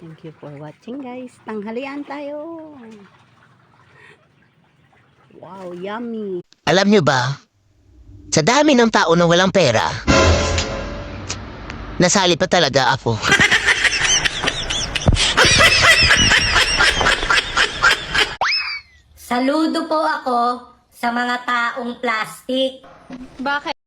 Thank you for watching guys. Tanghalian tayo. Wow, yummy. Alam nyo ba, sa dami ng tao na walang pera, nasali pa talaga ako. Saludo po ako sa mga taong plastic. Bakit?